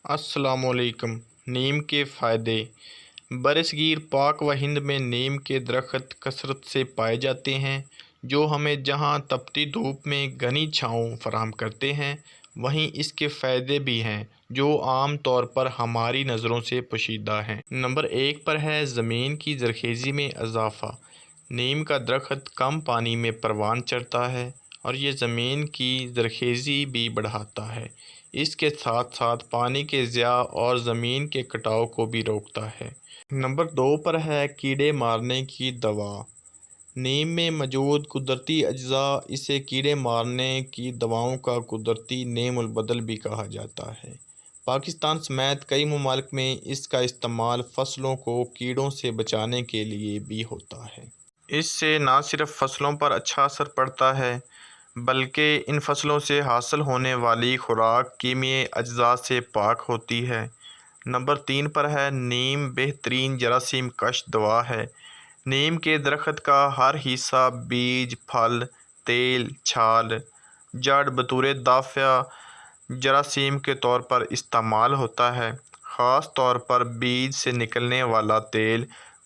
السلام علیکم۔ نیم کے فائدے۔ برصغیر پاک و ہند میں نیم کے درخت کثرت سے پائے جاتے ہیں جو ہمیں جہاں تپتی دھوپ میں گھنی چھاؤں فراہم کرتے ہیں، وہیں اس کے فائدے بھی ہیں جو عام طور پر ہماری نظروں سے پوشیدہ ہیں۔ نمبر 1 پر ہے زمین کی زرخیزی میں اضافہ۔ نیم کا درخت کم پانی میں پروان چڑھتا ہے اور یہ زمین کی زرخیزی بھی بڑھاتا ہے۔ اس کے ساتھ ساتھ پانی کے ضیاع اور زمین کے کٹاؤ کو بھی روکتا ہے۔ نمبر 2 پر ہے کیڑے مارنے کی دوا۔ نیم میں موجود قدرتی اجزاء اسے کیڑے مارنے کی دواؤں کا قدرتی نعم البدل بھی کہا جاتا ہے۔ پاکستان سمیت کئی ممالک میں اس کا استعمال فصلوں کو کیڑوں سے بچانے کے لیے بھی ہوتا ہے۔ اس سے نہ صرف فصلوں پر اچھا اثر پڑتا ہے بلکہ ان فصلوں سے حاصل ہونے والی خوراک کیمیائی اجزاء سے پاک ہوتی ہے۔ نمبر 3 پر ہے نیم بہترین جراثیم کش دوا ہے۔ نیم کے درخت کا ہر حصہ بیج، پھل، تیل، چھال، جڑ بطور دافع جراثیم کے طور پر استعمال ہوتا ہے۔ خاص طور پر بیج سے نکلنے والا تیل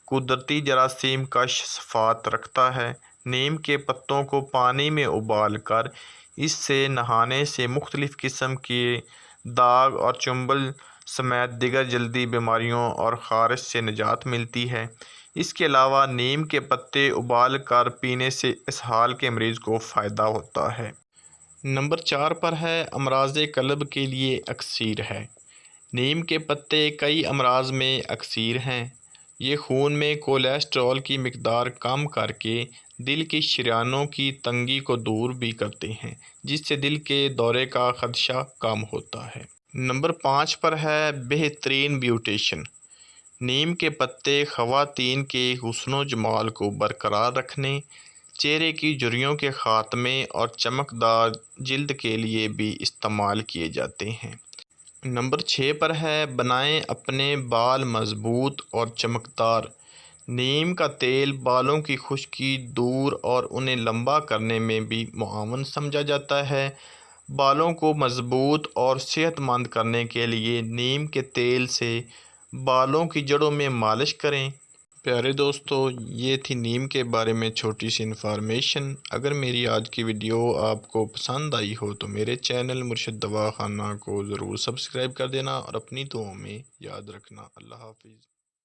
قدرتی جراثیم کش صفات رکھتا ہے۔ نیم کے پتوں کو پانی میں ابال کر اس سے نہانے سے مختلف قسم کے داغ اور چنبل سمیت دیگر جلدی بیماریوں اور خارش سے نجات ملتی ہے۔ اس کے علاوہ نیم کے پتے ابال کر پینے سے اسہال کے مریض کو فائدہ ہوتا ہے۔ نمبر 4 پر ہے امراض قلب کے لیے اکسیر ہے۔ نیم کے پتے کئی امراض میں اکسیر ہیں۔ یہ خون میں کولیسٹرول کی مقدار کم کر کے دل کی شریانوں کی تنگی کو دور بھی کرتے ہیں، جس سے دل کے دورے کا خدشہ کم ہوتا ہے۔ نمبر 5 پر ہے بہترین بیوٹیشن۔ نیم کے پتے خواتین کے حسن و جمال کو برقرار رکھنے، چہرے کی جھریوں کے خاتمے اور چمکدار جلد کے لیے بھی استعمال کیے جاتے ہیں۔ نمبر 6 پر ہے بنائیں اپنے بال مضبوط اور چمکدار۔ نیم کا تیل بالوں کی خشکی دور اور انہیں لمبا کرنے میں بھی معاون سمجھا جاتا ہے۔ بالوں کو مضبوط اور صحت مند کرنے کے لیے نیم کے تیل سے بالوں کی جڑوں میں مالش کریں۔ پیارے دوستو، یہ تھی نیم کے بارے میں چھوٹی سی انفارمیشن۔ اگر میری آج کی ویڈیو آپ کو پسند آئی ہو تو میرے چینل مرشد دوا خانہ کو ضرور سبسکرائب کر دینا اور اپنی دعاؤں میں یاد رکھنا۔ اللہ حافظ۔